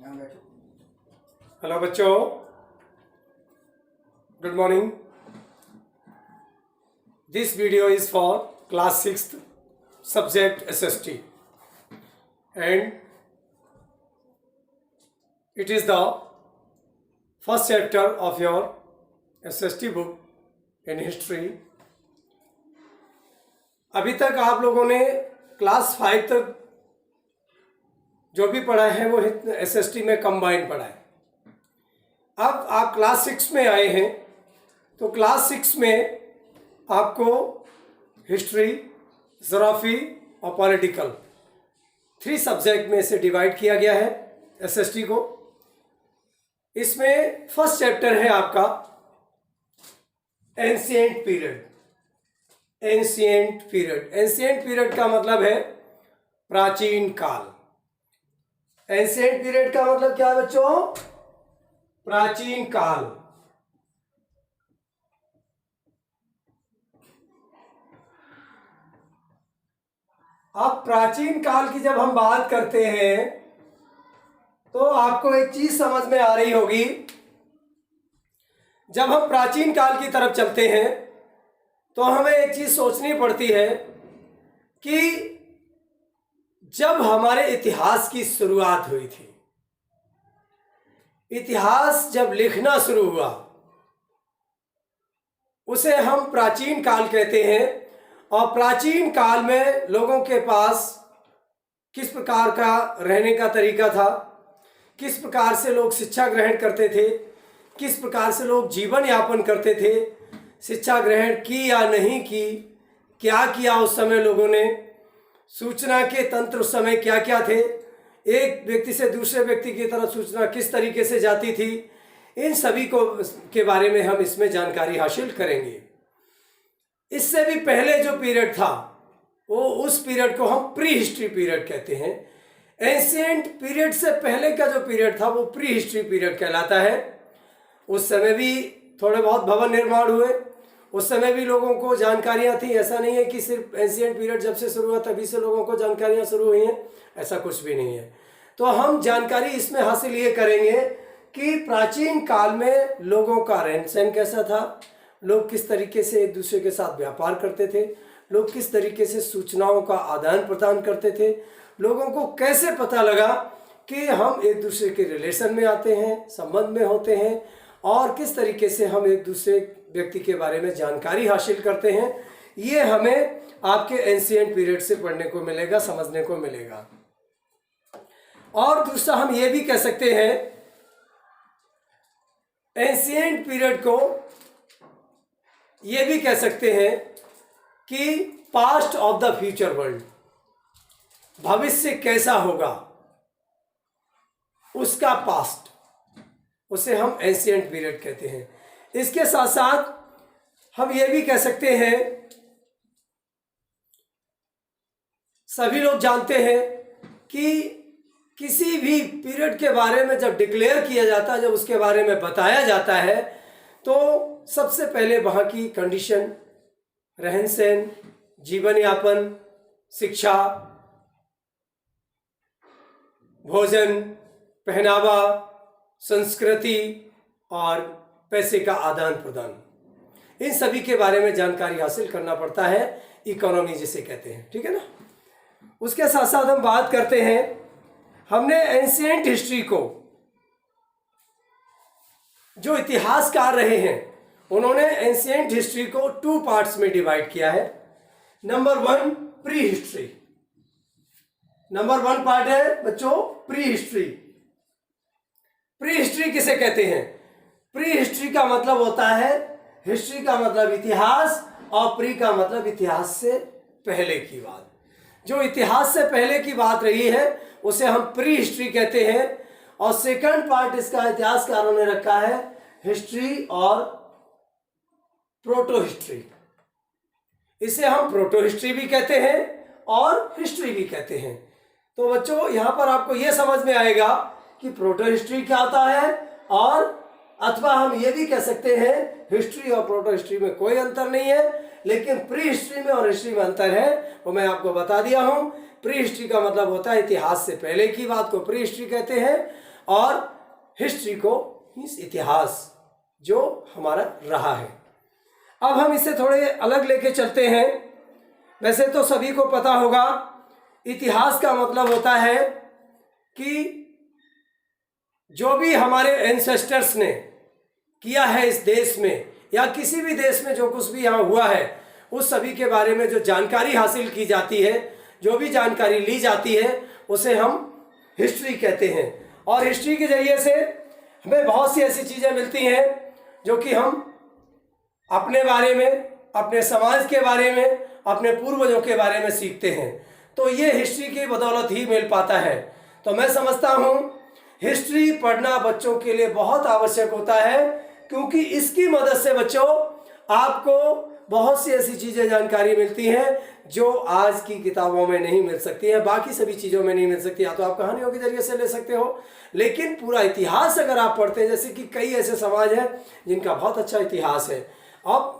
Hello बच्चों, good morning. This video is for class 6th subject SST and it is the first chapter of your SST book in history। अभी तक आप लोगों ने class 5 तक जो भी पढ़ा है वो SST में कंबाइंड पढ़ा है। अब आप क्लास 6 में आए हैं तो क्लास 6 में आपको हिस्ट्री, ज्योग्राफी और पॉलिटिकल 3 सब्जेक्ट में से डिवाइड किया गया है SST को। इसमें फर्स्ट चैप्टर है आपका ancient period. Ancient period, ancient period का मतलब है प्राचीन काल। एंशिएंट पीरियड का मतलब क्या है बच्चों? प्राचीन काल। अब प्राचीन काल की जब हम बात करते हैं तो आपको एक चीज समझ में आ रही होगी। जब हम प्राचीन काल की तरफ चलते हैं तो हमें एक चीज सोचनी पड़ती है कि जब हमारे इतिहास की शुरुआत हुई थी, इतिहास जब लिखना शुरू हुआ, उसे हम प्राचीन काल कहते हैं। और प्राचीन काल में लोगों के पास किस प्रकार का रहने का तरीका था, किस प्रकार से लोग शिक्षा ग्रहण करते थे, किस प्रकार से लोग जीवन यापन करते थे, शिक्षा ग्रहण की या नहीं की, क्या किया उस समय लोगों ने, सूचना के तंत्र उस समय क्या क्या थे, एक व्यक्ति से दूसरे व्यक्ति की तरफ सूचना किस तरीके से जाती थी, इन सभी को के बारे में हम इसमें जानकारी हासिल करेंगे। इससे भी पहले जो पीरियड था वो उस पीरियड को हम प्री हिस्ट्री पीरियड कहते हैं। एंशिएंट पीरियड से पहले का जो पीरियड था वो प्री हिस्ट्री पीरियड कहलाता है। उस समय भी थोड़े बहुत भवन निर्माण हुए, उस समय भी लोगों को जानकारियां थी। ऐसा नहीं है कि सिर्फ एंशिएंट पीरियड जब से शुरू हुआ तभी से लोगों को जानकारियां शुरू हुई हैं, ऐसा कुछ भी नहीं है। तो हम जानकारी इसमें हासिल ये करेंगे कि प्राचीन काल में लोगों का रहन सहन कैसा था, लोग किस तरीके से एक दूसरे के साथ व्यापार करते थे, लोग किस तरीके से सूचनाओं का आदान प्रदान करते थे, लोगों को कैसे पता लगा कि हम एक दूसरे के रिलेशन में आते हैं, संबंध में होते हैं, और किस तरीके से हम एक दूसरे व्यक्ति के बारे में जानकारी हासिल करते हैं। ये हमें आपके एंशिएंट पीरियड से पढ़ने को मिलेगा, समझने को मिलेगा। और दूसरा हम ये भी कह सकते हैं, एंशिएंट पीरियड को ये भी कह सकते हैं कि past of the future world, भविष्य कैसा होगा उसका पास्ट, उसे हम एंशिएंट पीरियड कहते हैं। इसके साथ साथ हम ये भी कह सकते हैं, सभी लोग जानते हैं कि किसी भी पीरियड के बारे में जब डिक्लेयर किया जाता है, जब उसके बारे में बताया जाता है, तो सबसे पहले वहाँ की कंडीशन, रहन सहन, जीवन यापन, शिक्षा, भोजन, पहनावा, संस्कृति और पैसे का आदान प्रदान, इन सभी के बारे में जानकारी हासिल करना पड़ता है। इकोनॉमी जिसे कहते हैं, ठीक है ना। उसके साथ साथ हम बात करते हैं, हमने एंशिएंट हिस्ट्री को, जो इतिहासकार रहे हैं उन्होंने एंशिएंट हिस्ट्री को 2 पार्ट्स में डिवाइड किया है। Number 1 pre history. Number 1 part है बच्चों प्री हिस्ट्री। प्री हिस्ट्री किसे कहते हैं? प्री हिस्ट्री का मतलब होता है, हिस्ट्री का मतलब इतिहास और प्री का मतलब इतिहास से पहले की बात। जो इतिहास से पहले की बात रही है उसे हम प्री हिस्ट्री कहते हैं। और सेकंड पार्ट इसका इतिहासकारों ने रखा है हिस्ट्री और प्रोटो हिस्ट्री। इसे हम प्रोटो हिस्ट्री भी कहते हैं और हिस्ट्री भी कहते हैं। तो बच्चों यहाँ पर आपको यह समझ में आएगा कि प्रोटो हिस्ट्री क्या होता है, और अथवा हम ये भी कह सकते हैं हिस्ट्री और प्रोटो हिस्ट्री में कोई अंतर नहीं है, लेकिन प्री हिस्ट्री में और हिस्ट्री में अंतर है। वो मैं आपको बता दिया हूं प्री हिस्ट्री का मतलब होता है इतिहास से पहले की बात को प्री हिस्ट्री कहते हैं, और हिस्ट्री को मीन्स इतिहास जो हमारा रहा है। अब हम इसे थोड़े अलग लेके चलते हैं। वैसे तो सभी को पता होगा इतिहास का मतलब होता है कि जो भी हमारे एंसेस्टर्स ने किया है इस देश में या किसी भी देश में, जो कुछ भी यहाँ हुआ है, उस सभी के बारे में जो जानकारी हासिल की जाती है, जो भी जानकारी ली जाती है, उसे हम हिस्ट्री कहते हैं। और हिस्ट्री के जरिए से हमें बहुत सी ऐसी चीज़ें मिलती हैं जो कि हम अपने बारे में, अपने समाज के बारे में, अपने पूर्वजों के बारे में सीखते हैं। तो ये हिस्ट्री की बदौलत ही मिल पाता है। तो मैं समझता हूँ हिस्ट्री पढ़ना बच्चों के लिए बहुत आवश्यक होता है, क्योंकि इसकी मदद से बच्चों आपको बहुत सी ऐसी चीज़ें जानकारी मिलती हैं जो आज की किताबों में नहीं मिल सकती हैं, बाकी सभी चीज़ों में नहीं मिल सकती। या तो आप कहानियों के जरिए से ले सकते हो, लेकिन पूरा इतिहास अगर आप पढ़ते हैं, जैसे कि कई ऐसे समाज हैं जिनका बहुत अच्छा इतिहास है। अब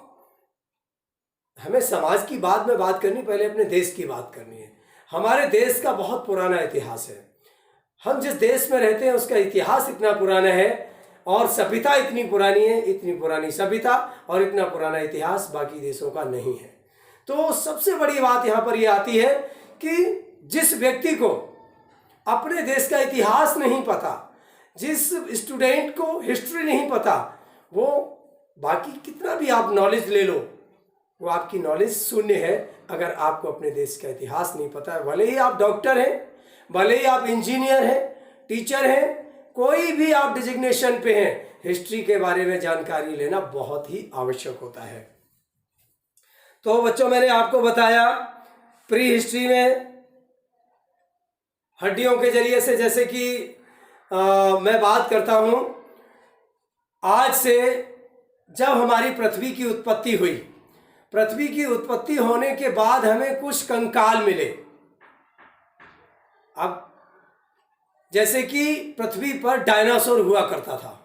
हमें समाज की बाद में बात करनी, पहले अपने देश की बात करनी है। हमारे देश का बहुत पुराना इतिहास है। हम जिस देश में रहते हैं उसका इतिहास इतना पुराना है, और सभ्यता इतनी पुरानी है, इतनी पुरानी सभ्यता और इतना पुराना इतिहास बाकी देशों का नहीं है। तो सबसे बड़ी बात यहाँ पर यह आती है कि जिस व्यक्ति को अपने देश का इतिहास नहीं पता, जिस स्टूडेंट को हिस्ट्री नहीं पता, वो बाकी कितना भी आप नॉलेज ले लो, वो आपकी नॉलेज शून्य है अगर आपको अपने देश का इतिहास नहीं पता है। भले ही आप डॉक्टर हैं, भले ही आप इंजीनियर हैं, टीचर हैं, कोई भी आप डिजिग्नेशन पे हैं, हिस्ट्री के बारे में जानकारी लेना बहुत ही आवश्यक होता है। तो बच्चों, मैंने आपको बताया प्री हिस्ट्री में हड्डियों के जरिए से, जैसे कि मैं बात करता हूँ, आज से जब हमारी पृथ्वी की उत्पत्ति हुई, पृथ्वी की उत्पत्ति होने के बाद हमें कुछ कंकाल मिले। अब जैसे कि पृथ्वी पर डायनासोर हुआ करता था,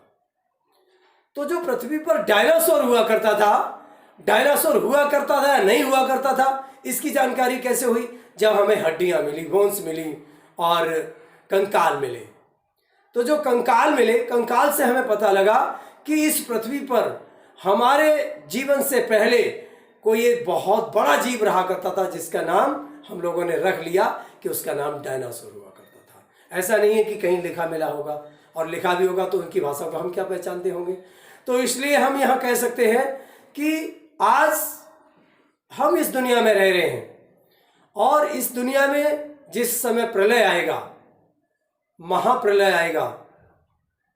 तो जो पृथ्वी पर डायनासोर हुआ करता था, डायनासोर हुआ करता था या नहीं हुआ करता था, इसकी जानकारी कैसे हुई? जब हमें हड्डियां मिली, बोन्स मिली और कंकाल मिले। तो जो कंकाल मिले, कंकाल से हमें पता लगा कि इस पृथ्वी पर हमारे जीवन से पहले कोई एक बहुत बड़ा जीव रहा करता था, जिसका नाम हम लोगों ने रख लिया कि उसका नाम डायनासोर हुआ करता था। ऐसा नहीं है कि कहीं लिखा मिला होगा, और लिखा भी होगा तो उनकी भाषा को हम क्या पहचानते होंगे। तो इसलिए हम यहाँ कह सकते हैं कि आज हम इस दुनिया में रह रहे हैं, और इस दुनिया में जिस समय प्रलय आएगा, महाप्रलय आएगा,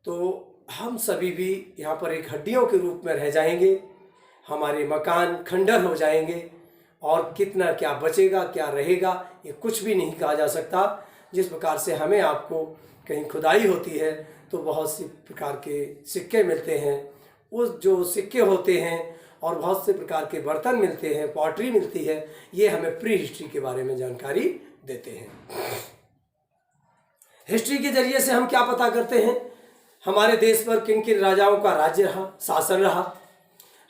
तो हम सभी भी यहाँ पर एक हड्डियों के रूप में रह जाएंगे। हमारे मकान खंडर हो जाएंगे, और कितना क्या बचेगा, क्या रहेगा, ये कुछ भी नहीं कहा जा सकता। जिस प्रकार से हमें आपको कहीं खुदाई होती है तो बहुत सी प्रकार के सिक्के मिलते हैं, उस जो सिक्के होते हैं, और बहुत से प्रकार के बर्तन मिलते हैं, पॉटरी मिलती है, ये हमें प्री हिस्ट्री के बारे में जानकारी देते हैं। हिस्ट्री के जरिए से हम क्या पता करते हैं? हमारे देश पर किन किन राजाओं का राज्य रहा, शासन रहा,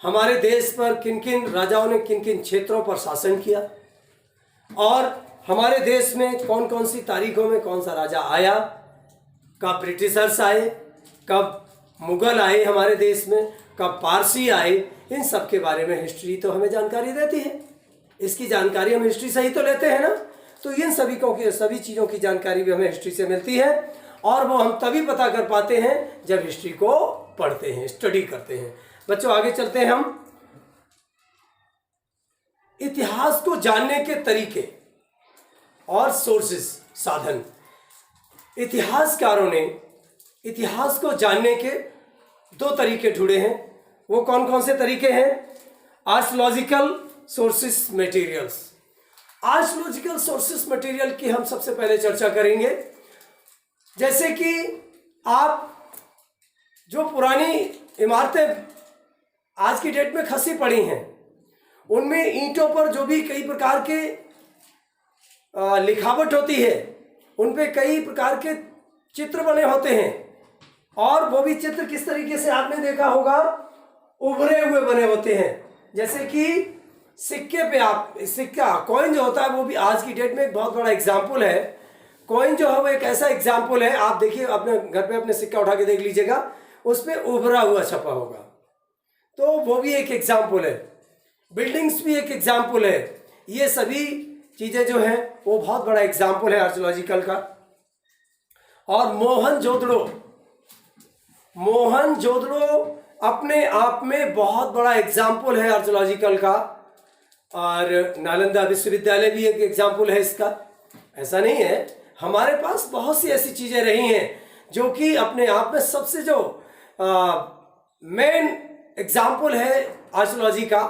हमारे देश पर किन किन राजाओं ने किन किन क्षेत्रों पर शासन किया, और हमारे देश में कौन कौन सी तारीखों में कौन सा राजा आया, कब ब्रिटिशर्स आए, कब मुगल आए हमारे देश में, कब पारसी आए, इन सब के बारे में हिस्ट्री तो हमें जानकारी देती है। इसकी जानकारी हम हिस्ट्री से ही तो लेते हैं ना। तो इन सभी चीज़ों की जानकारी भी हमें हिस्ट्री से मिलती है, और वो हम तभी पता कर पाते हैं जब हिस्ट्री को पढ़ते हैं, स्टडी करते हैं। बच्चों, आगे चलते हैं हम। इतिहास को जानने के तरीके और सोर्सेस, साधन। इतिहासकारों ने इतिहास को जानने के दो तरीके ढूंढे हैं। वो कौन कौन से तरीके हैं? Archaeological sources materials. Archaeological sources material की हम सबसे पहले चर्चा करेंगे। जैसे कि आप जो पुरानी इमारतें आज की डेट में खसी पड़ी हैं, उनमें ईंटों पर जो भी कई प्रकार के लिखावट होती है, उन पे कई प्रकार के चित्र बने होते हैं, और वो भी चित्र किस तरीके से आपने देखा होगा, उभरे हुए बने होते हैं। जैसे कि सिक्के पे आप सिक्का कॉइन जो होता है वो भी आज की डेट में एक बहुत बड़ा एग्जाम्पल है। कॉइन जो है वो एक ऐसा एग्जाम्पल है, आप देखिए अपने घर पे अपने सिक्का उठा के देख लीजिएगा, उस पर उभरा हुआ छपा होगा, तो वो भी एक एग्जाम्पल है। बिल्डिंग्स भी एक एग्जाम्पल है। ये सभी चीज़ें जो हैं वो बहुत बड़ा एग्जाम्पल है आर्कियोलॉजिकल का। और मोहनजोदड़ो अपने आप में बहुत बड़ा एग्जाम्पल है आर्कियोलॉजिकल का। और नालंदा विश्वविद्यालय भी एक एग्जाम्पल है इसका। ऐसा नहीं है, हमारे पास बहुत सी ऐसी चीज़ें रही हैं जो कि अपने आप में सबसे जो मेन एग्जाम्पल है आर्कियोलॉजी का,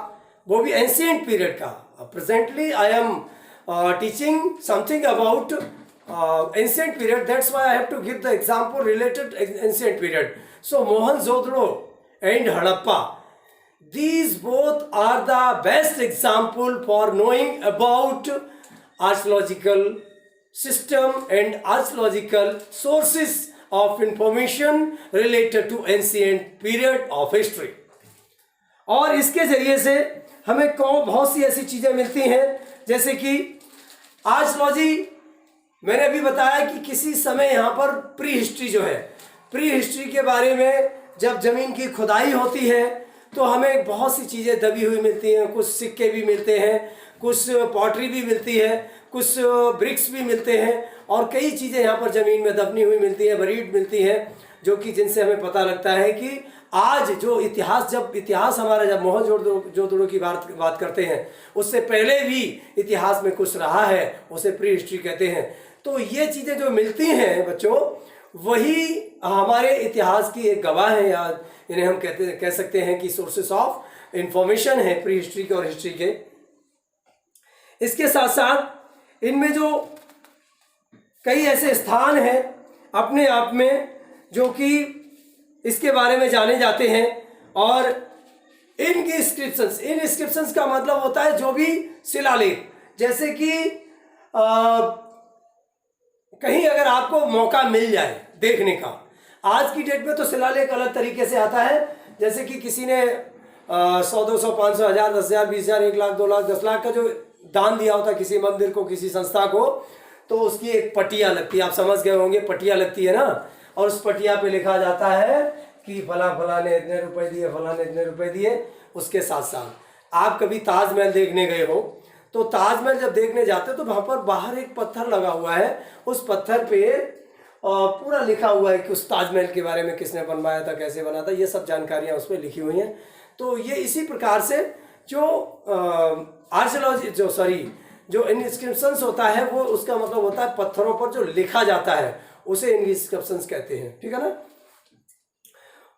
वो भी एंशिएंट पीरियड का। Presently I am teaching something about ancient period, that's why I have to give the example related to ancient period. So Mohenjo-daro and Harappa, these both are the best example for knowing about archaeological system and archaeological sources of information related to ancient period of history. और इसके जरिए से हमें बहुत सी ऐसी चीज़ें मिलती हैं, जैसे कि आर्कियोलॉजी मैंने अभी बताया कि किसी समय यहाँ पर प्री हिस्ट्री जो है, प्री हिस्ट्री के बारे में जब ज़मीन की खुदाई होती है तो हमें बहुत सी चीज़ें दबी हुई मिलती हैं। कुछ सिक्के भी मिलते हैं, कुछ पॉटरी भी मिलती है, कुछ ब्रिक्स भी मिलते हैं, और कई चीज़ें यहाँ पर ज़मीन में दबनी हुई मिलती हैं, बरीड मिलती हैं, जो कि जिनसे हमें पता लगता है कि आज जो इतिहास हमारा जब मोहनजोदड़ो की बात करते हैं, उससे पहले भी इतिहास में कुछ रहा है, उसे प्री हिस्ट्री कहते हैं। तो ये चीज़ें जो मिलती हैं बच्चों, वही हमारे इतिहास की एक गवाह है, या इन्हें हम कह सकते हैं कि सोर्सेस ऑफ इंफॉर्मेशन है प्री हिस्ट्री के और हिस्ट्री के। इसके साथ साथ इनमें जो कई ऐसे स्थान हैं अपने आप में जो कि इसके बारे में जाने जाते हैं, और इन इंस्क्रिप्शंस का मतलब होता है जो भी शिलालेख, जैसे कि कहीं अगर आपको मौका मिल जाए देखने का, आज की डेट में तो शिलालेख अलग तरीके से आता है, जैसे कि किसी ने 100, 200, 500, 1000, 10,000, 20,000, 1 लाख, 2 लाख, 10 लाख का जो दान दिया होता है किसी मंदिर को, किसी संस्था को, तो उसकी एक पटिया लगती है, आप समझ गए होंगे, पटिया लगती है ना, और उस पटिया पे लिखा जाता है कि फला ने इतने रुपए दिए, फला ने इतने रुपए दिए। उसके साथ साथ आप कभी ताजमहल देखने गए हो, तो ताजमहल जब देखने जाते हो तो वहाँ पर बाहर एक पत्थर लगा हुआ है, उस पत्थर पे पूरा लिखा हुआ है कि उस ताजमहल के बारे में किसने बनवाया था, कैसे बना था, ये सब जानकारियाँ उसमें लिखी हुई हैं। तो ये इसी प्रकार से जो आर्कियोलॉजी जो इंस्क्रिप्शंस होता है, वो उसका मतलब होता है पत्थरों पर जो लिखा जाता है, उसे इंस्क्रिप्शंस कहते हैं, ठीक है ना।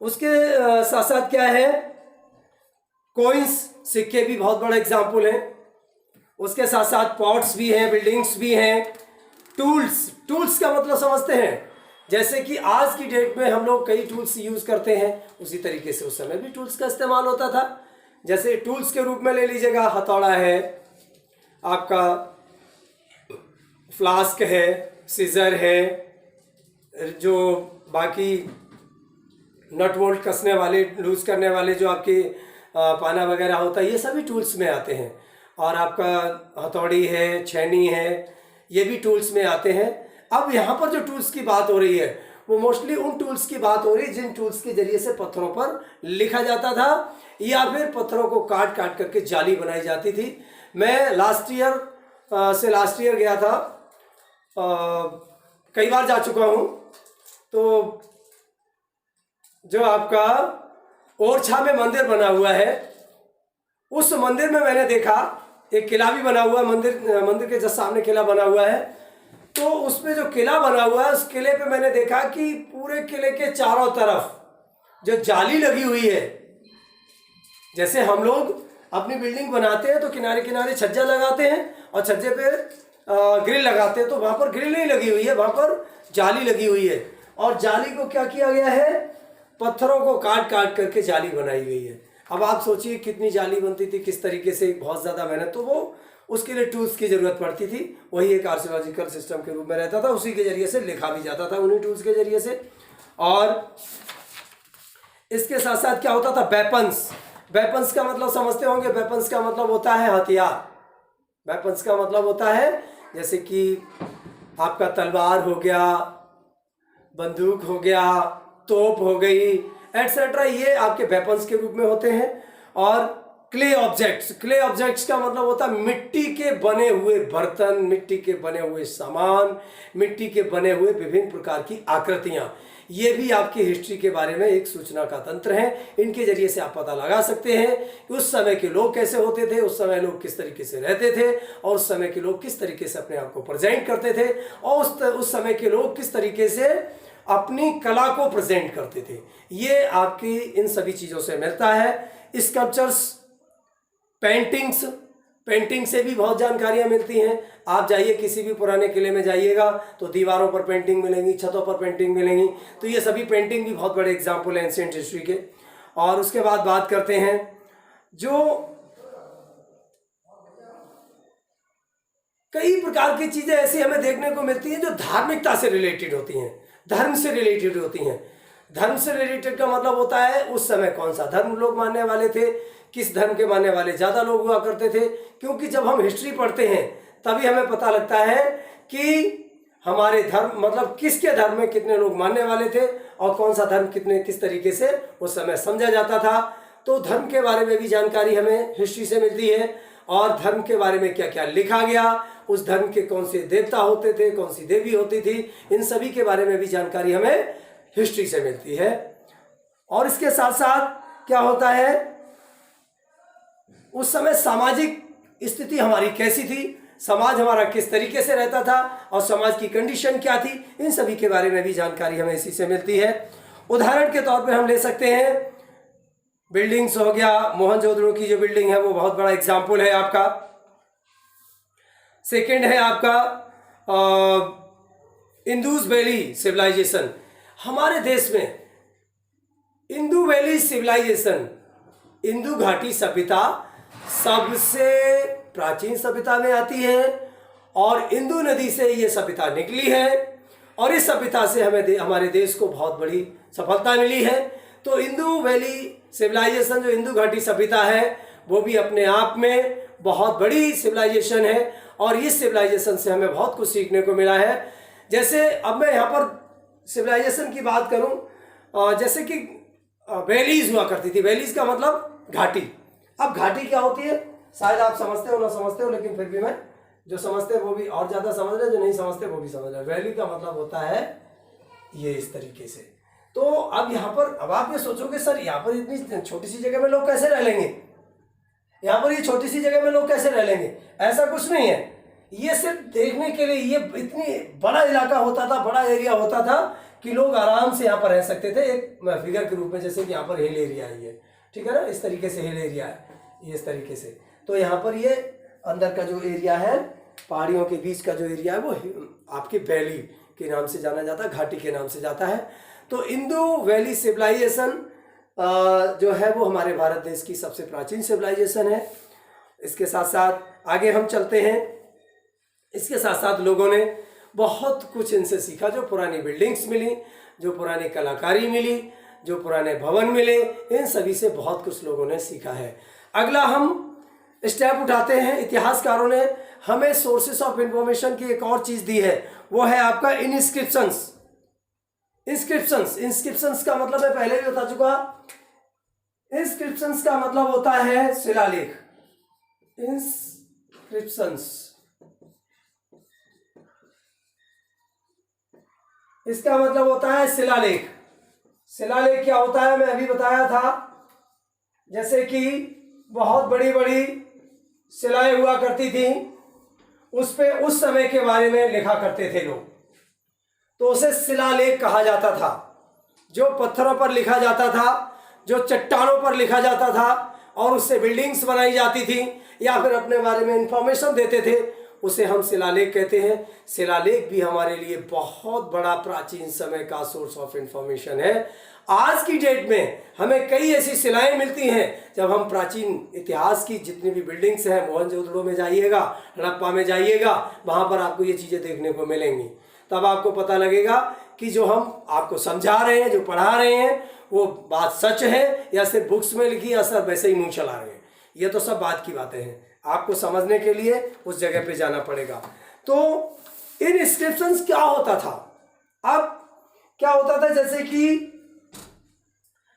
उसके साथ साथ क्या है, कॉइन्स, सिक्के भी बहुत बड़ा एग्जाम्पल है। उसके साथ साथ पॉट्स भी हैं, बिल्डिंग्स भी हैं, टूल्स का मतलब समझते हैं, जैसे कि आज की डेट में हम लोग कई टूल्स यूज़ करते हैं, उसी तरीके से उस समय भी टूल्स का इस्तेमाल होता था। जैसे टूल्स के रूप में ले लीजिएगा, हथौड़ा है, आपका फ्लास्क है, सीजर है, जो बाकी नट बोल्ट कसने वाले, लूज करने वाले जो आपके पाना वगैरह होता है, ये सभी टूल्स में आते हैं। और आपका हथौड़ी है, छेनी है, ये भी टूल्स में आते हैं। अब यहाँ पर जो टूल्स की बात हो रही है, वो मोस्टली उन टूल्स की बात हो रही है जिन टूल्स के जरिए से पत्थरों पर लिखा जाता था, या फिर पत्थरों को काट करके जाली बनाई जाती थी। मैं लास्ट ईयर गया था, कई बार जा चुका हूँ। तो जो आपका ओरछा में मंदिर बना हुआ है, उस मंदिर में मैंने देखा एक किला भी बना हुआ है, मंदिर के जस्ट सामने किला बना हुआ है। तो उसमें जो किला बना हुआ है, उस किले पे मैंने देखा कि पूरे किले के चारों तरफ जो जाली लगी हुई है, जैसे हम लोग अपनी बिल्डिंग बनाते हैं तो किनारे किनारे छज्जा लगाते हैं और छज्जे पे ग्रिल लगाते हैं, तो वहाँ पर ग्रिल नहीं लगी हुई है, वहाँ पर जाली लगी हुई है। और जाली को क्या किया गया है, पत्थरों को काट करके जाली बनाई गई है। अब आप सोचिए कितनी जाली बनती थी, किस तरीके से, बहुत ज़्यादा मेहनत। तो वो उसके लिए टूल्स की ज़रूरत पड़ती थी, वही एक आर्कियोलॉजिकल सिस्टम के रूप में रहता था, उसी के जरिए से लिखा भी जाता था, उन्हीं टूल्स के जरिए से। और इसके साथ साथ क्या होता था, वेपन्स का मतलब समझते होंगे, वेपन्स का मतलब होता है हथियार। वेपन्स का मतलब होता है जैसे कि आपका तलवार हो गया, बंदूक हो गया, तोप हो गई, एटसेट्रा, ये आपके वेपन्स के रूप में होते हैं। और क्ले ऑब्जेक्ट्स का मतलब होता है मिट्टी के बने हुए बर्तन, मिट्टी के बने हुए सामान, मिट्टी के बने हुए विभिन्न प्रकार की आकृतियां। ये भी आपकी हिस्ट्री के बारे में एक सूचना का तंत्र है। इनके जरिए से आप पता लगा सकते हैं कि उस समय के लोग कैसे होते थे, उस समय लोग किस तरीके से रहते थे, और उस समय के लोग किस तरीके से अपने आप को प्रेजेंट करते थे, और उस समय के लोग किस तरीके से अपनी कला को प्रेजेंट करते थे। ये आपकी इन सभी चीज़ों से मिलता है। स्कल्पचर्स, पेंटिंग से भी बहुत जानकारियां मिलती हैं। आप जाइए किसी भी पुराने किले में जाइएगा तो दीवारों पर पेंटिंग मिलेंगी, छतों पर पेंटिंग मिलेंगी। तो ये सभी पेंटिंग भी बहुत बड़े एग्जाम्पल हैं एंशिएंट हिस्ट्री के। और उसके बाद बात करते हैं जो कई प्रकार की चीजें ऐसी हमें देखने को मिलती हैं जो धार्मिकता से रिलेटेड होती हैं, धर्म से रिलेटेड होती हैं। धर्म से रिलेटेड का मतलब होता है उस समय कौन सा धर्म लोग मानने वाले थे, किस धर्म के मानने वाले ज़्यादा लोग हुआ करते थे। क्योंकि जब हम हिस्ट्री पढ़ते हैं तभी हमें पता लगता है कि हमारे धर्म मतलब किसके धर्म में कितने लोग मानने वाले थे और कौन सा धर्म किस तरीके से उस समय समझा जाता था। तो धर्म के बारे में भी जानकारी हमें हिस्ट्री से मिलती है, और धर्म के बारे में क्या क्या लिखा गया, उस धर्म के कौन से देवता होते थे, कौन सी देवी होती थी, इन सभी के बारे में भी जानकारी हमें हिस्ट्री से मिलती है। और इसके साथ साथ क्या होता है, उस समय सामाजिक स्थिति हमारी कैसी थी, समाज हमारा किस तरीके से रहता था और समाज की कंडीशन क्या थी, इन सभी के बारे में भी जानकारी हमें इसी से मिलती है। उदाहरण के तौर पे हम ले सकते हैं बिल्डिंग्स हो गया, मोहनजोदड़ो की जो बिल्डिंग है वो बहुत बड़ा एग्जाम्पल है आपका। सेकंड है आपका इंदूज वैली सिविलाइजेशन। हमारे देश में इंदू वैली सिविलाइजेशन, इंदू घाटी सभ्यता सबसे प्राचीन सभ्यता में आती है, और इंदू नदी से ये सभ्यता निकली है, और इस सभ्यता से हमारे देश को बहुत बड़ी सफलता मिली है। तो इंदू वैली सिविलाइजेशन, जो इंदू घाटी सभ्यता है, वो भी अपने आप में बहुत बड़ी सिविलाइजेशन है, और इस सिविलाइजेशन से हमें बहुत कुछ सीखने को मिला है। जैसे अब मैं यहाँ पर सिविलाइजेशन की बात करूँ, जैसे कि वैलीज हुआ करती थी। वैलीज का मतलब घाटी। अब घाटी क्या होती है शायद आप समझते हो ना समझते हो, लेकिन फिर भी मैं जो समझते हैं वो भी और ज़्यादा समझ रहे, जो नहीं समझते वो भी समझ रहे। वैली का मतलब होता है ये इस तरीके से। तो अब यहाँ पर अब आप ये सोचोगे सर यहाँ पर इतनी छोटी सी जगह में लोग कैसे रह लेंगे, यहाँ पर ये छोटी सी जगह में लोग कैसे रह लेंगे। ऐसा कुछ नहीं है, ये सिर्फ देखने के लिए ये इतनी बड़ा इलाका होता था, बड़ा एरिया होता था कि लोग आराम से यहाँ पर रह सकते थे एक फिगर के रूप में। जैसे कि यहाँ पर हिल एरिया है ये, ठीक है ना, इस तरीके से हिल एरिया है ये इस तरीके से। तो यहाँ पर ये अंदर का जो एरिया है, पहाड़ियों के बीच का जो एरिया है, वो आपकी वैली के नाम से जाना जाता है, घाटी के नाम से जाता है। तो इंदू वैली सिविलाइजेशन जो है वो हमारे भारत देश की सबसे प्राचीन सिविलाइजेशन है। इसके साथ साथ आगे हम चलते हैं। इसके साथ साथ लोगों ने बहुत कुछ इनसे सीखा। जो पुरानी बिल्डिंग्स मिली, जो पुरानी कलाकारी मिली, जो पुराने भवन मिले, इन सभी से बहुत कुछ लोगों ने सीखा है। अगला हम स्टेप उठाते हैं। इतिहासकारों ने हमें सोर्सेस ऑफ इंफॉर्मेशन की एक और चीज दी है, वो है आपका इंस्क्रिप्शंस। इंस्क्रिप्शंस का मतलब मैं पहले भी बता चुका। इंस्क्रिप्शंस का मतलब होता है शिलालेख। इंस्क्रिप्शंस, इसका मतलब होता है शिलालेख। शिलालेख क्या होता है मैं अभी बताया था। जैसे कि बहुत बड़ी बड़ी शिलाएं हुआ करती थी, उस पे उस समय के बारे में लिखा करते थे लोग, तो उसे शिलालेख कहा जाता था। जो पत्थरों पर लिखा जाता था, जो चट्टानों पर लिखा जाता था, और उससे बिल्डिंग्स बनाई जाती थी या फिर अपने बारे में इंफॉर्मेशन देते थे, उसे हम शिलालेख कहते हैं। शिलालेख भी हमारे लिए बहुत बड़ा प्राचीन समय का सोर्स ऑफ इंफॉर्मेशन है। आज की डेट में हमें कई ऐसी शिलाएं मिलती हैं। जब हम प्राचीन इतिहास की जितनी भी बिल्डिंग्स हैं, मोहनजोदड़ो में जाइएगा, हड़प्पा में जाइएगा, वहां पर आपको ये चीजें देखने को मिलेंगी। तब आपको पता लगेगा कि जो हम आपको समझा रहे हैं, जो पढ़ा रहे हैं, वो बात सच है या सिर्फ बुक्स में लिखी या सब वैसे ही मुंह चला रहे हैं। ये तो सब बात की बातें हैं, आपको समझने के लिए उस जगह पे जाना पड़ेगा। तो इन इंस्क्रिप्शंस क्या होता था? अब क्या होता था, जैसे कि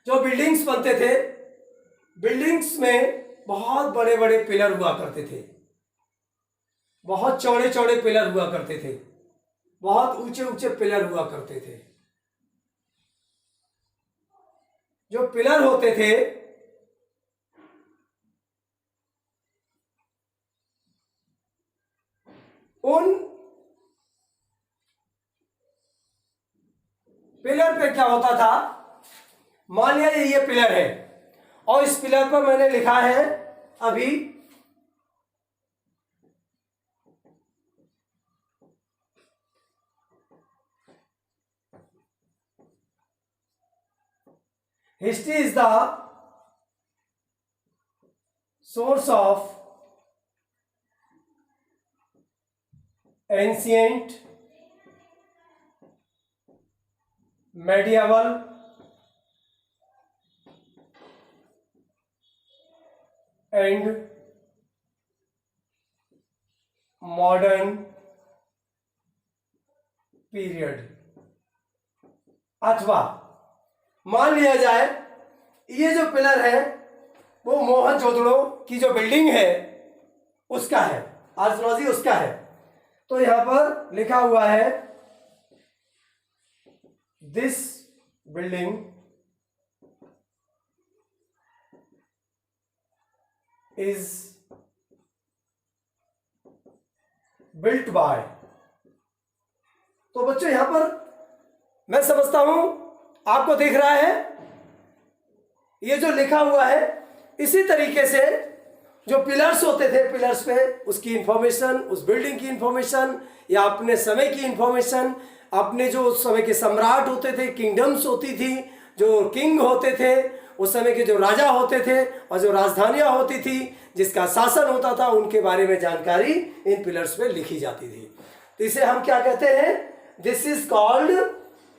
जो बिल्डिंग्स बनते थे, बिल्डिंग्स में बहुत बड़े बड़े पिलर हुआ करते थे, बहुत चौड़े चौड़े पिलर हुआ करते थे, बहुत ऊंचे ऊंचे पिलर हुआ करते थे। जो पिलर होते थे उन पिलर पे क्या होता था, मान लिया ये पिलर है और इस पिलर पर मैंने लिखा है अभी history is the source of ancient medieval and modern period। अथवा मान लिया जाए ये जो पिलर है वो मोहनजोदड़ो की जो बिल्डिंग है उसका है, आर्कियोलॉजी उसका है। तो यहां पर लिखा हुआ है this building is built by. तो बच्चों यहां पर मैं समझता हूं आपको दिख रहा है ये जो लिखा हुआ है, इसी तरीके से जो पिलर्स होते थे, पिलर्स पे उसकी इंफॉर्मेशन, उस बिल्डिंग की इंफॉर्मेशन या अपने समय की इंफॉर्मेशन, अपने जो उस समय के सम्राट होते थे, किंगडम्स होती थी, जो किंग होते थे, उस समय के जो राजा होते थे और जो राजधानियां होती थी, जिसका शासन होता था, उनके बारे में जानकारी इन पिलर्स पे लिखी जाती थी। तो इसे हम क्या कहते हैं? This is called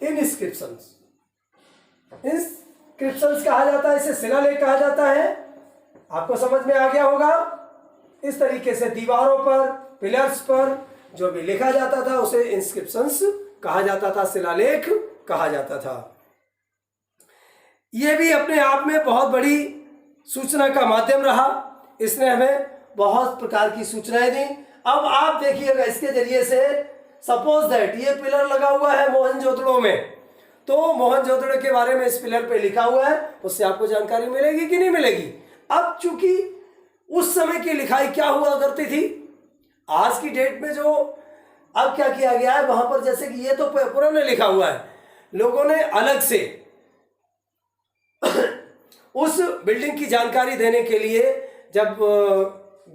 inscriptions. Inscriptions कहा जाता है, इसे शिलालेख कहा जाता है। आपको समझ में आ गया होगा। इस तरीके से दीवारों पर, पिलर्स पर जो भी लिखा जाता था उसे इंस्क्रिप्शंस कहा जाता था, शिलालेख कहा जाता था। यह भी अपने आप में बहुत बड़ी सूचना का माध्यम रहा। इसने हमें बहुत प्रकार की सूचनाएं दी। अब आप देखिएगा इसके जरिए से, सपोज दैट ये पिलर लगा हुआ है मोहनजोदड़ो में, तो मोहनजोदड़ो के बारे में इस पिलर पे लिखा हुआ है, उससे आपको जानकारी मिलेगी कि नहीं मिलेगी? अब चूंकि उस समय की लिखाई क्या हुआ करती थी, आज की डेट में जो अब क्या किया गया है वहां पर, जैसे कि ये तो पुराने लिखा हुआ है, लोगों ने अलग से उस बिल्डिंग की जानकारी देने के लिए जब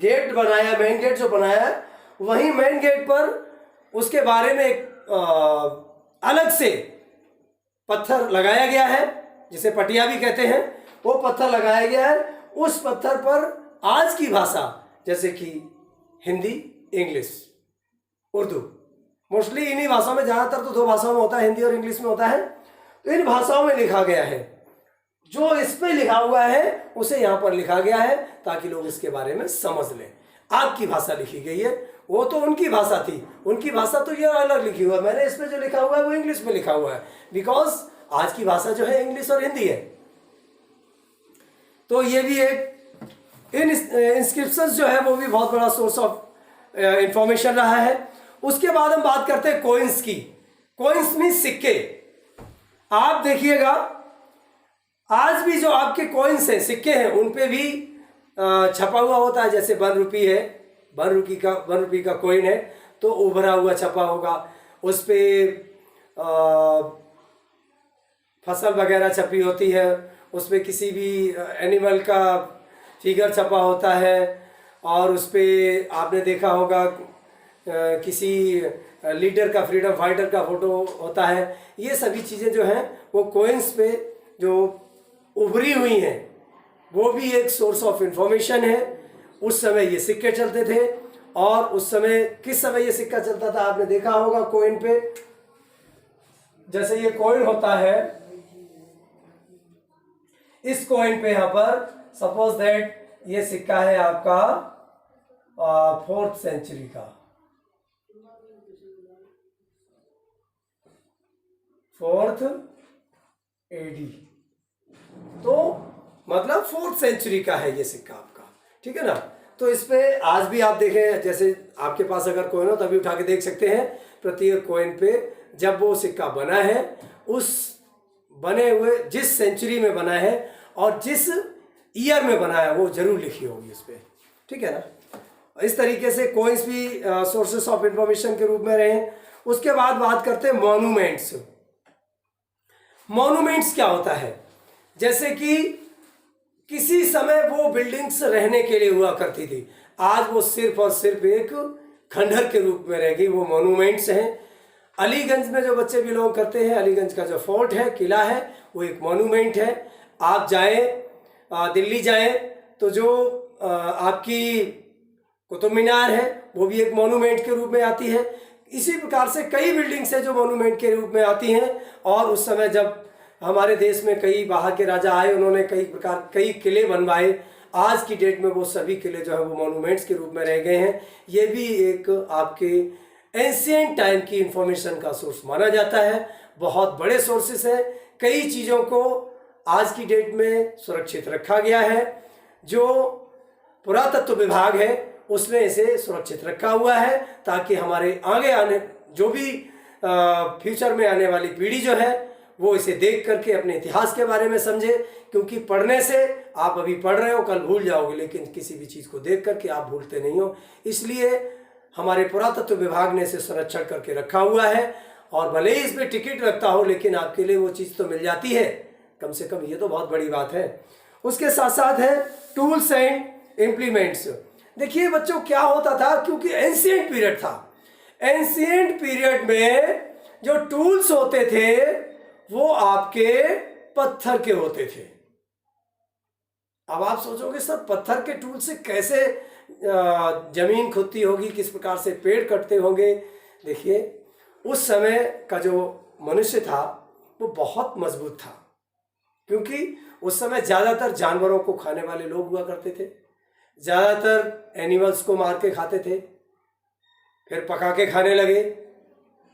गेट बनाया, मेन गेट जो बनाया, वहीं मेन गेट पर उसके बारे में एक अलग से पत्थर लगाया गया है, जिसे पटिया भी कहते हैं, वो पत्थर लगाया गया है। उस पत्थर पर आज की भाषा जैसे कि हिंदी, इंग्लिश, उर्दू, मोस्टली इन्हीं भाषाओं में, ज़्यादातर तो दो भाषाओं में होता है, हिंदी और इंग्लिश में होता है, तो इन भाषाओं में लिखा गया है। जो इस पे लिखा हुआ है उसे यहाँ पर लिखा गया है ताकि लोग इसके बारे में समझ लें। आपकी भाषा लिखी गई है, वो तो उनकी भाषा थी, उनकी भाषा तो ये अलग लिखी हुआ है। मैंने इसमें जो लिखा हुआ है वो इंग्लिश में लिखा हुआ है, बिकॉज आज की भाषा जो है इंग्लिश और हिंदी है। तो ये भी एक इंस्क्रिप्शंस जो है वो भी बहुत बड़ा सोर्स ऑफ इंफॉर्मेशन रहा है। उसके बाद हम बात करते हैं कॉइन्स की। कॉइन्स मीन सिक्के। आप देखिएगा आज भी जो आपके कॉइन्स हैं, सिक्के हैं, उन पे भी छपा हुआ होता है। जैसे 1 रुपये है, 1 रुपये का कॉइन है तो उभरा हुआ छपा होगा, उस पर फसल वगैरह छपी होती है, उस पर किसी भी एनिमल का फिगर छपा होता है, और उस पर आपने देखा होगा किसी लीडर का, फ्रीडम फाइटर का फोटो होता है। ये सभी चीज़ें जो हैं वो कॉइन्स पे जो उभरी हुई हैं वो भी एक सोर्स ऑफ इंफॉर्मेशन है। उस समय ये सिक्के चलते थे, और उस समय किस समय ये सिक्का चलता था आपने देखा होगा, कॉइन पे जैसे ये कॉइन होता है, इस कॉइन पे यहां पर सपोज दैट ये सिक्का है आपका 4th सेंचुरी का, 4th AD, तो मतलब 4th सेंचुरी का है ये सिक्का आपका, ठीक है ना। तो इस पे आज भी आप देखें, जैसे आपके पास अगर कॉइन हो तभी उठा के देख सकते हैं, प्रत्येक कॉइन पे जब वो सिक्का बना है, उस बने हुए जिस सेंचुरी में बना है और जिस ईयर में बना है वो जरूर लिखी होगी उस पर, ठीक है ना। इस तरीके से कॉइन्स भी सोर्सेस ऑफ इंफॉर्मेशन के रूप में रहे। उसके बाद बात करते हैं मॉन्यूमेंट्स। मॉन्यूमेंट्स क्या होता है? जैसे कि किसी समय वो बिल्डिंग्स रहने के लिए हुआ करती थी, आज वो सिर्फ और सिर्फ एक खंडहर के रूप में रह गई, वो मॉन्यूमेंट्स हैं। अलीगंज में जो बच्चे बिलोंग करते हैं, अलीगंज का जो फोर्ट है, किला है, वो एक मॉन्यूमेंट है। आप जाएं दिल्ली जाएं तो जो आपकी कुतुब मीनार है वो भी एक मॉन्यूमेंट के रूप में आती है। इसी प्रकार से कई बिल्डिंग्स हैं जो मॉन्यूमेंट के रूप में आती हैं। और उस समय जब हमारे देश में कई बाहर के राजा आए, उन्होंने कई किले बनवाए, आज की डेट में वो सभी किले जो है वो मॉन्यूमेंट्स के रूप में रह गए हैं। ये भी एक आपके एंशिएंट टाइम की इंफॉर्मेशन का सोर्स माना जाता है। बहुत बड़े सोर्सेस हैं, कई चीज़ों को आज की डेट में सुरक्षित रखा गया है। जो पुरातत्व विभाग है उसने इसे सुरक्षित रखा हुआ है ताकि हमारे आगे आने जो भी फ्यूचर में आने वाली पीढ़ी जो है वो इसे देख करके अपने इतिहास के बारे में समझे। क्योंकि पढ़ने से आप अभी पढ़ रहे हो, कल भूल जाओगे, लेकिन किसी भी चीज़ को देख करके आप भूलते नहीं हो। इसलिए हमारे पुरातत्व विभाग ने इसे संरक्षण करके रखा हुआ है। और भले ही इस पर टिकट लगता हो, लेकिन आपके लिए वो चीज़ तो मिल जाती है कम से कम, ये तो बहुत बड़ी बात है। उसके साथ साथ है टूल्स एंड इम्प्लीमेंट्स। देखिए बच्चों क्या होता था, क्योंकि एंशिएंट पीरियड था, एंशिएंट पीरियड में जो टूल्स होते थे वो आपके पत्थर के होते थे। अब आप सोचोगे सर पत्थर के टूल से कैसे जमीन खुदती होगी, किस प्रकार से पेड़ कटते होंगे। देखिए उस समय का जो मनुष्य था वो बहुत मजबूत था, क्योंकि उस समय ज़्यादातर जानवरों को खाने वाले लोग हुआ करते थे, ज़्यादातर एनिमल्स को मार के खाते थे, फिर पका के खाने लगे।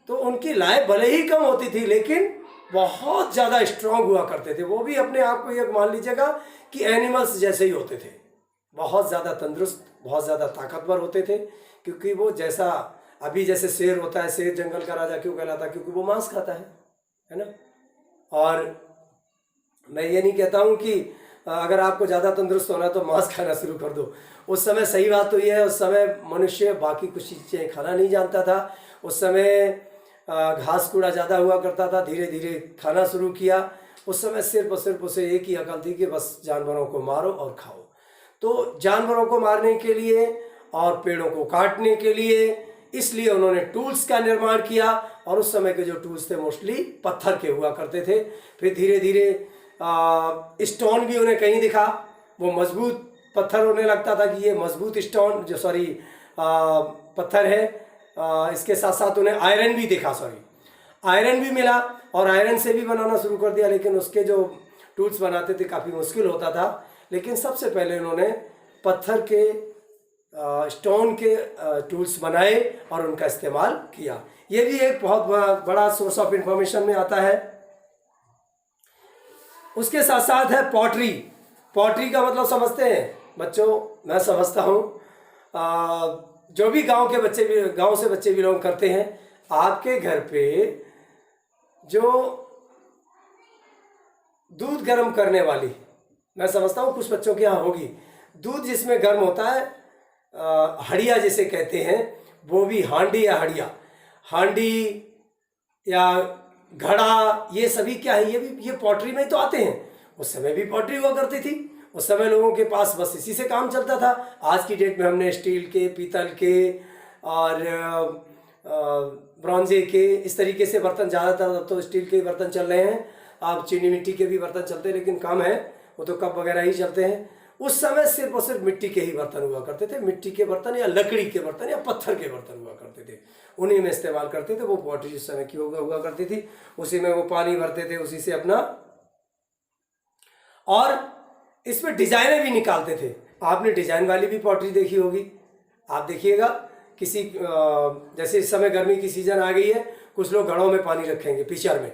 तो उनकी लाइफ भले ही कम होती थी लेकिन बहुत ज़्यादा स्ट्रांग हुआ करते थे। वो भी अपने आप को ये मान लीजिएगा कि एनिमल्स जैसे ही होते थे, बहुत ज़्यादा तंदुरुस्त, बहुत ज़्यादा ताकतवर होते थे। क्योंकि वो जैसा अभी जैसे शेर होता है, शेर जंगल का राजा क्यों कहलाता है? क्योंकि वो मांस खाता है ना। और मैं ये नहीं कहता हूँ कि अगर आपको ज़्यादा तंदुरुस्त होना तो मांस खाना शुरू कर दो। उस समय सही बात तो ये है, उस समय मनुष्य बाकी कुछ चीज़ें खाना नहीं जानता था। उस समय घास कूड़ा ज़्यादा हुआ करता था, धीरे धीरे खाना शुरू किया। उस समय सिर्फ और सिर्फ उसे एक ही अकल थी कि बस जानवरों को मारो और खाओ। तो जानवरों को मारने के लिए और पेड़ों को काटने के लिए इसलिए उन्होंने टूल्स का निर्माण किया। और उस समय के जो टूल्स थे मोस्टली पत्थर के हुआ करते थे। फिर धीरे धीरे स्टोन भी उन्हें कहीं दिखा, वो मजबूत पत्थर होने लगता था कि ये मजबूत स्टोन जो पत्थर है। इसके साथ साथ उन्हें आयरन भी दिखा, आयरन भी मिला और आयरन से भी बनाना शुरू कर दिया। लेकिन उसके जो टूल्स बनाते थे काफ़ी मुश्किल होता था। लेकिन सबसे पहले उन्होंने पत्थर के स्टोन के टूल्स बनाए और उनका इस्तेमाल किया। ये भी एक बहुत बड़ा सोर्स ऑफ इंफॉर्मेशन में आता है। उसके साथ साथ है पॉटरी। पॉटरी का मतलब समझते हैं बच्चों? मैं समझता हूँ जो भी गांव से बच्चे बिलोंग करते हैं, आपके घर पे जो दूध गर्म करने वाली, मैं समझता हूँ कुछ बच्चों के यहाँ होगी, दूध जिसमें गर्म होता है, हड़िया जिसे कहते हैं, वो भी हांडी या हड़िया, हांडी या घड़ा, ये सभी क्या है? ये पॉटरी में ही तो आते हैं। उस समय भी पॉटरी हुआ करती थी। उस समय लोगों के पास बस इसी से काम चलता था। आज की डेट में हमने स्टील के, पीतल के और ब्रॉन्जे के, इस तरीके से बर्तन, ज़्यादातर अब तो स्टील के बर्तन चल रहे हैं। अब चीनी मिट्टी के भी बर्तन चलते हैं लेकिन कम है, वो तो कप वगैरह ही चलते हैं। उस समय सिर्फ और सिर्फ मिट्टी के ही बर्तन हुआ करते थे, मिट्टी के बर्तन या लकड़ी के बर्तन या पत्थर के बर्तन हुआ करते थे, उन्हीं में इस्तेमाल करते थे। वो पॉटरी उस समय की हुआ करती थी, उसी में वो पानी भरते थे, उसी से अपना, और इसमें डिजाइनें भी निकालते थे। आपने डिजाइन वाली भी पॉटरी देखी होगी, आप देखिएगा किसी जैसे इस समय गर्मी की सीजन आ गई है, कुछ लोग घड़ों में पानी रखेंगे पिचर में,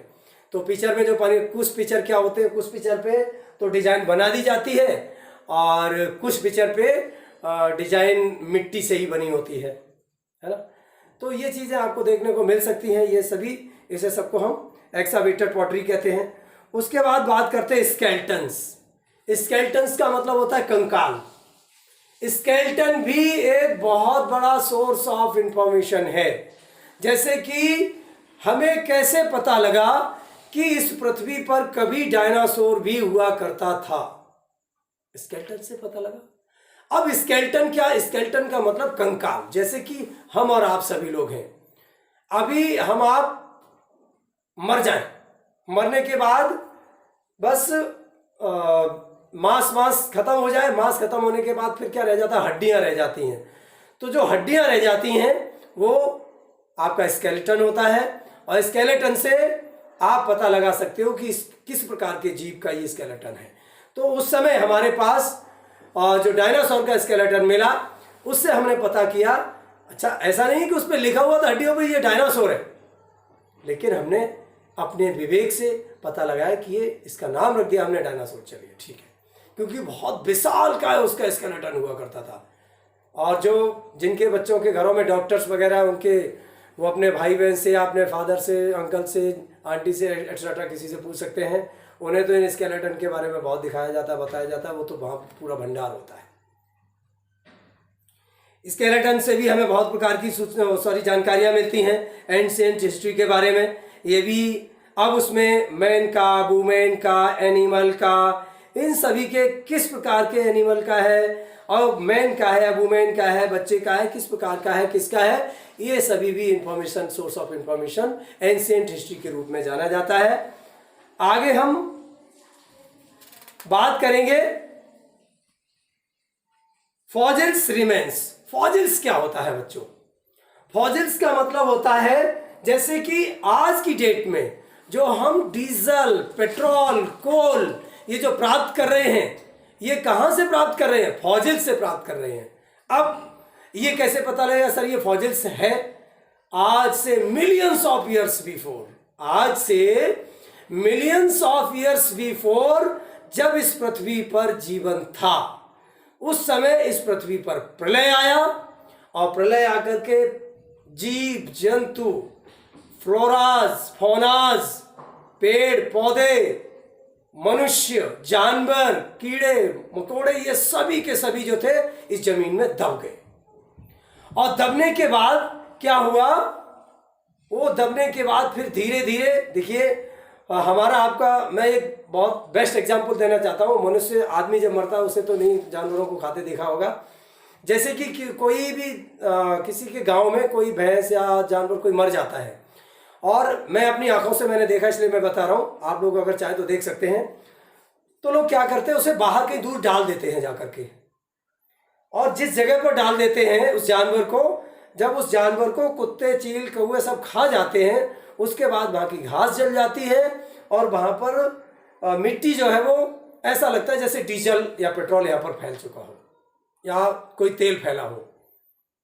तो पिचर में जो पानी, कुछ पिचर क्या होते हैं, कुछ पिचर पे तो डिजाइन बना दी जाती है और कुछ पिचर पे डिजाइन मिट्टी से ही बनी होती है ना। तो ये चीज़ें आपको देखने को मिल सकती हैं, ये सभी, इसे सबको हम एक्सावेटेड पॉटरी कहते हैं। उसके बाद बात करते हैं स्केल्टन्स। स्केल्टन्स का मतलब होता है कंकाल। स्केल्टन भी एक बहुत बड़ा सोर्स ऑफ इंफॉर्मेशन है। जैसे कि हमें कैसे पता लगा कि इस पृथ्वी पर कभी डायनासोर भी हुआ करता था, स्केल्टन से पता लगा। अब स्केल्टन क्या, स्केल्टन का मतलब कंकाल। जैसे कि हम और आप सभी लोग हैं, अभी हम आप मर जाएं, मरने के बाद बस मांस खत्म हो जाए, मांस खत्म होने के बाद फिर क्या रह जाता है, हड्डियां रह जाती हैं। तो जो हड्डियां रह जाती हैं वो आपका स्केलेटन होता है, और स्केलेटन से आप पता लगा सकते हो कि किस प्रकार के जीव का ये स्केलेटन है। तो उस समय हमारे पास जो डायनासोर का स्केलेटन मिला, उससे हमने पता किया, अच्छा ऐसा नहीं कि उस पर लिखा हुआ था हड्डियों पर ये डायनासोर है, लेकिन हमने अपने विवेक से पता लगाया कि ये, इसका नाम रख दिया हमने डायनासोर, चलिए ठीक है, क्योंकि बहुत विशाल का उसका स्केलेटन हुआ करता था। और जो जिनके बच्चों के घरों में डॉक्टर्स वगैरह, उनके वो अपने भाई बहन से, अपने फादर से, अंकल से, आंटी से, एक्सेट्रा किसी से पूछ सकते हैं, उन्हें तो इन स्केलेटन के बारे में बहुत दिखाया जाता है, बताया जाता है, वो तो वहाँ पूरा भंडार होता है। स्केलेटन से भी हमें बहुत प्रकार की जानकारियाँ मिलती हैं एंशिएंट हिस्ट्री के बारे में। ये भी अब उसमें मैन का, वुमेन का, एनिमल का, इन सभी के किस प्रकार के एनिमल का है और मैन का है, वुमेन का है, बच्चे का है, किस प्रकार का है, किसका है, ये सभी भी information, source of information ancient history के रूप में जाना जाता है। आगे हम बात करेंगे फॉसिल्स रिमेन्स। फॉसिल्स क्या होता है बच्चों? फॉसिल्स का मतलब होता है जैसे कि आज की डेट में जो हम डीजल, पेट्रोल, कोल ये जो प्राप्त कर रहे हैं, ये कहां से प्राप्त कर रहे हैं? फॉसिल्स से प्राप्त कर रहे हैं। अब ये कैसे पता लगेगा सर ये फॉसिल्स है? आज से मिलियंस ऑफ ईयर्स बिफोर, आज से मिलियंस ऑफ ईयर्स बिफोर, जब इस पृथ्वी पर जीवन था, उस समय इस पृथ्वी पर प्रलय आया, और प्रलय आकर के जीव जंतु, फ्लोराज, फौनाज, पेड़ पौधे, मनुष्य, जानवर, कीड़े मकोड़े, ये सभी के सभी जो थे इस जमीन में दब गए। और दबने के बाद क्या हुआ? वो दबने के बाद फिर धीरे धीरे, देखिए हमारा आपका, मैं एक बहुत बेस्ट एग्जांपल देना चाहता हूँ। मनुष्य, आदमी जब मरता है उसे तो नहीं जानवरों को खाते देखा होगा। जैसे कि कोई भी किसी के गांव में कोई भैंस या जानवर कोई मर जाता है, और मैं अपनी आंखों से मैंने देखा, इसलिए मैं बता रहा हूँ, आप लोग अगर चाहे तो देख सकते हैं। तो लोग क्या करते हैं, उसे बाहर कहीं दूर डाल देते हैं जाकर के, और जिस जगह पर डाल देते हैं उस जानवर को, जब उस जानवर को कुत्ते, चील, कौवे सब खा जाते हैं, उसके बाद वहाँ की घास जल जाती है, और वहाँ पर मिट्टी जो है वो ऐसा लगता है जैसे डीजल या पेट्रोल यहाँ पर फैल चुका हो, या कोई तेल फैला हो,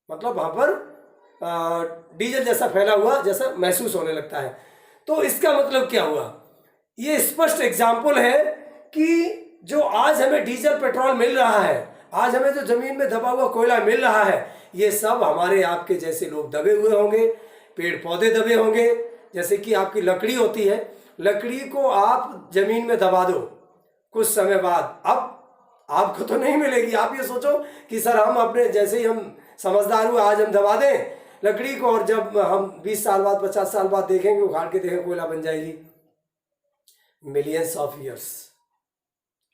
मतलब वहाँ पर डीजल जैसा फैला हुआ जैसा महसूस होने लगता है। तो इसका मतलब क्या हुआ? ये स्पष्ट एग्जाम्पल है कि जो आज हमें डीजल, पेट्रोल मिल रहा है, आज हमें जो जमीन में दबा हुआ कोयला मिल रहा है, ये सब हमारे आपके जैसे लोग दबे हुए होंगे, पेड़ पौधे दबे होंगे। जैसे कि आपकी लकड़ी होती है, लकड़ी को आप जमीन में दबा दो, कुछ समय बाद अब आपको तो नहीं मिलेगी। आप ये सोचो कि सर हम अपने, जैसे ही हम समझदार हुए, आज हम दबा दें लकड़ी को, और जब हम 20 साल बाद, 50 साल बाद देखेंगे, उखाड़ के देखें, कोयला बन जाएगी। मिलियंस ऑफ ईयर्स,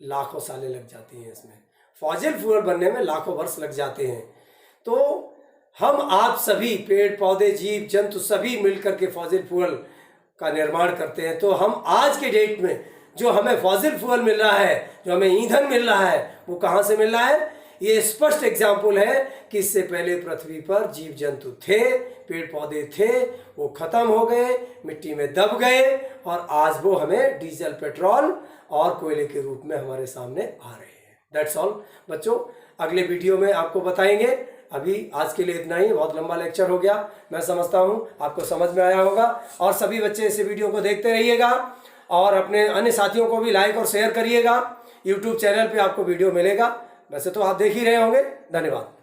लाखों सालें लग जाती हैं इसमें। फॉसिल फ्यूल बनने में लाखों वर्ष लग जाते हैं। तो हम आप सभी, पेड़ पौधे, जीव जंतु, सभी मिलकर के फॉसिल फ्यूल का निर्माण करते हैं। तो हम आज के डेट में जो हमें फॉसिल फ्यूल मिल रहा है, जो हमें ईंधन मिल रहा है, वो कहाँ से मिल रहा है? ये स्पष्ट एग्जाम्पल है कि इससे पहले पृथ्वी पर जीव जंतु थे, पेड़ पौधे थे, वो खत्म हो गए, मिट्टी में दब गए और आज वो हमें डीजल, पेट्रोल और कोयले के रूप में हमारे सामने आ रहे हैं। दैट्स ऑल बच्चों, अगले वीडियो में आपको बताएंगे। अभी आज के लिए इतना ही, बहुत लंबा लेक्चर हो गया, मैं समझता हूँ आपको समझ में आया होगा। और सभी बच्चे इस वीडियो को देखते रहिएगा और अपने अन्य साथियों को भी लाइक और शेयर करिएगा। यूट्यूब चैनल पे आपको वीडियो मिलेगा, वैसे तो आप देख ही रहे होंगे। धन्यवाद।